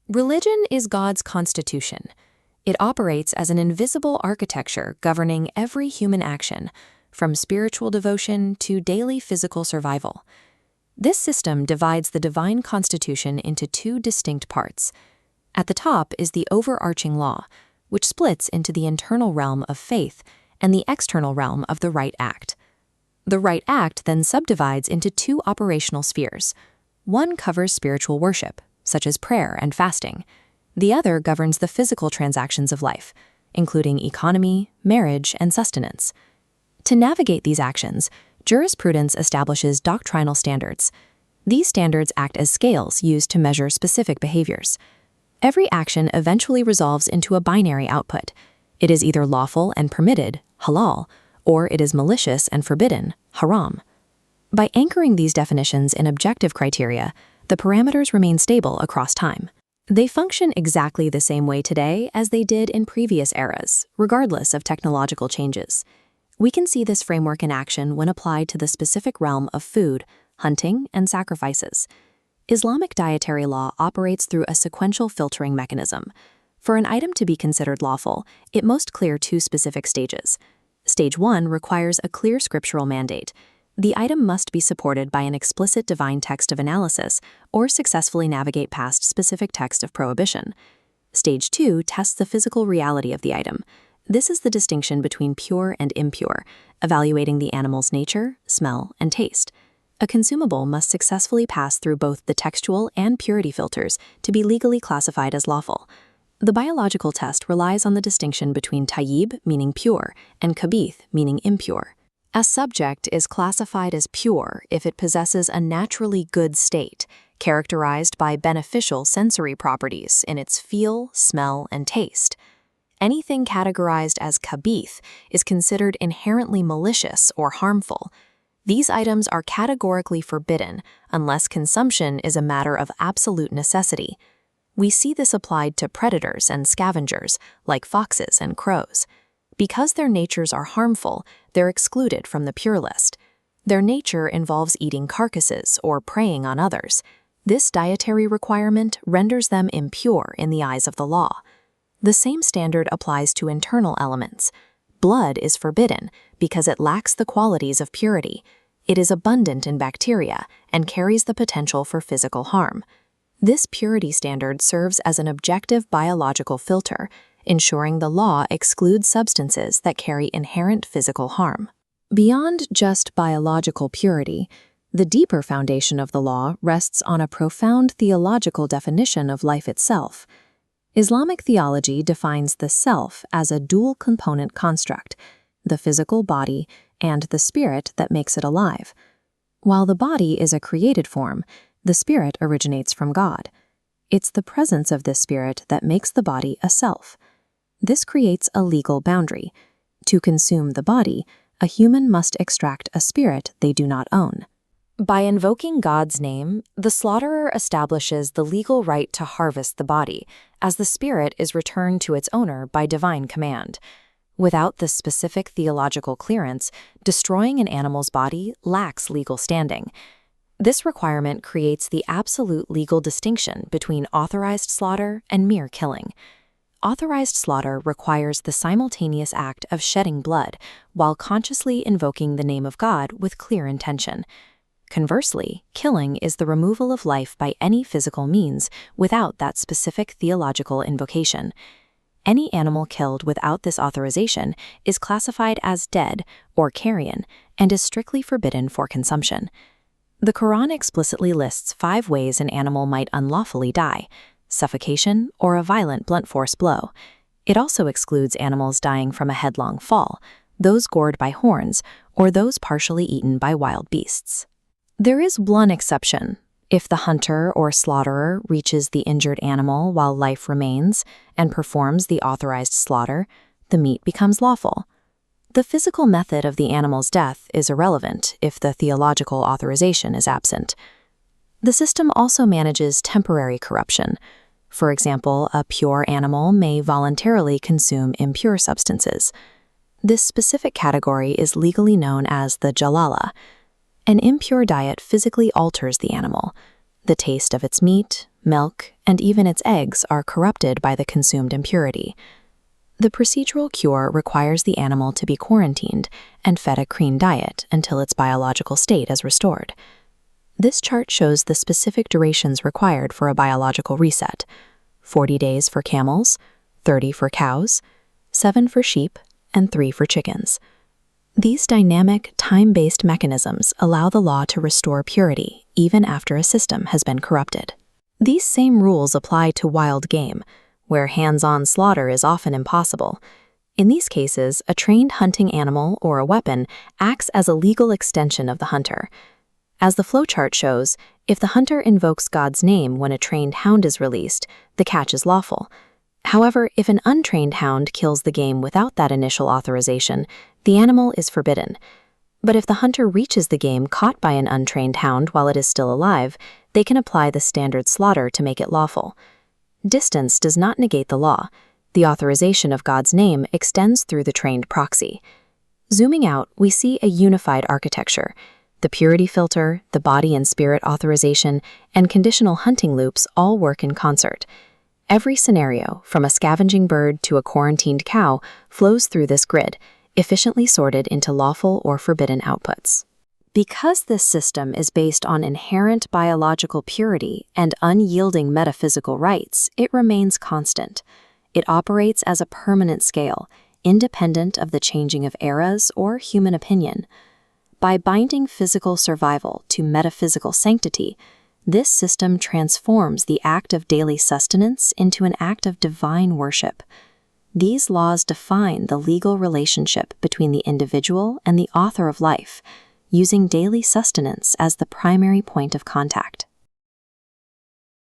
Religion is God's constitution. It operates as an invisible architecture governing every human action, from spiritual devotion to daily physical survival. This system divides the divine constitution into two distinct parts. At the top is the overarching law, which splits into the internal realm of faith and the external realm of the right act. The right act then subdivides into two operational spheres. One covers spiritual worship, such as prayer and fasting. The other governs the physical transactions of life, including economy, marriage, and sustenance. To navigate these actions, jurisprudence establishes doctrinal standards. These standards act as scales used to measure specific behaviors. Every action eventually resolves into a binary output. It is either lawful and permitted, halal, or it is malicious and forbidden, haram. By anchoring these definitions in objective criteria, the parameters remain stable across time. They function exactly the same way today as they did in previous eras, regardless of technological changes. We can see this framework in action when applied to the specific realm of food, hunting, and sacrifices. Islamic dietary law operates through a sequential filtering mechanism. For an item to be considered lawful, it must clear two specific stages. Stage 1 requires a clear scriptural mandate. The item must be supported by an explicit divine text of analysis or successfully navigate past specific text of prohibition. Stage 2 tests the physical reality of the item. This is the distinction between pure and impure, evaluating the animal's nature, smell, and taste. A consumable must successfully pass through both the textual and purity filters to be legally classified as lawful. The biological test relies on the distinction between tayyib, meaning pure, and khabith, meaning impure. A subject is classified as pure if it possesses a naturally good state, characterized by beneficial sensory properties in its feel, smell, and taste. Anything categorized as khabith is considered inherently malicious or harmful. These items are categorically forbidden unless consumption is a matter of absolute necessity. We see this applied to predators and scavengers, like foxes and crows. Because their natures are harmful, they're excluded from the pure list. Their nature involves eating carcasses or preying on others. This dietary requirement renders them impure in the eyes of the law. The same standard applies to internal elements. Blood is forbidden because it lacks the qualities of purity. It is abundant in bacteria and carries the potential for physical harm. This purity standard serves as an objective biological filter, ensuring the law excludes substances that carry inherent physical harm. Beyond just biological purity, the deeper foundation of the law rests on a profound theological definition of life itself. Islamic theology defines the self as a dual-component construct, the physical body and the spirit that makes it alive. While the body is a created form, the spirit originates from God. It's the presence of this spirit that makes the body a self. This creates a legal boundary. To consume the body, a human must extract a spirit they do not own. By invoking God's name, the slaughterer establishes the legal right to harvest the body, as the spirit is returned to its owner by divine command. Without this specific theological clearance, destroying an animal's body lacks legal standing. This requirement creates the absolute legal distinction between authorized slaughter and mere killing. Authorized slaughter requires the simultaneous act of shedding blood while consciously invoking the name of God with clear intention. Conversely, killing is the removal of life by any physical means without that specific theological invocation. Any animal killed without this authorization is classified as dead or carrion and is strictly forbidden for consumption. The Quran explicitly lists 5 ways an animal might unlawfully die: suffocation or a violent blunt force blow. It also excludes animals dying from a headlong fall, those gored by horns, or those partially eaten by wild beasts. There is one exception. If the hunter or slaughterer reaches the injured animal while life remains and performs the authorized slaughter, the meat becomes lawful. The physical method of the animal's death is irrelevant if the theological authorization is absent. The system also manages temporary corruption. For example, a pure animal may voluntarily consume impure substances. This specific category is legally known as the jalala. An impure diet physically alters the animal. The taste of its meat, milk, and even its eggs are corrupted by the consumed impurity. The procedural cure requires the animal to be quarantined and fed a clean diet until its biological state is restored. This chart shows the specific durations required for a biological reset: 40 days for camels, 30 for cows, 7 for sheep, and 3 for chickens. These dynamic, time-based mechanisms allow the law to restore purity even after a system has been corrupted. These same rules apply to wild game, where hands-on slaughter is often impossible. In these cases, a trained hunting animal or a weapon acts as a legal extension of the hunter. As the flowchart shows, if the hunter invokes God's name when a trained hound is released, the catch is lawful. However, if an untrained hound kills the game without that initial authorization, the animal is forbidden. But if the hunter reaches the game caught by an untrained hound while it is still alive, they can apply the standard slaughter to make it lawful. Distance does not negate the law. The authorization of God's name extends through the trained proxy. Zooming out, we see a unified architecture. The purity filter, the body and spirit authorization, and conditional hunting loops all work in concert. Every scenario, from a scavenging bird to a quarantined cow, flows through this grid, efficiently sorted into lawful or forbidden outputs. Because this system is based on inherent biological purity and unyielding metaphysical rights, it remains constant. It operates as a permanent scale, independent of the changing of eras or human opinion. By binding physical survival to metaphysical sanctity, this system transforms the act of daily sustenance into an act of divine worship. These laws define the legal relationship between the individual and the author of life, using daily sustenance as the primary point of contact.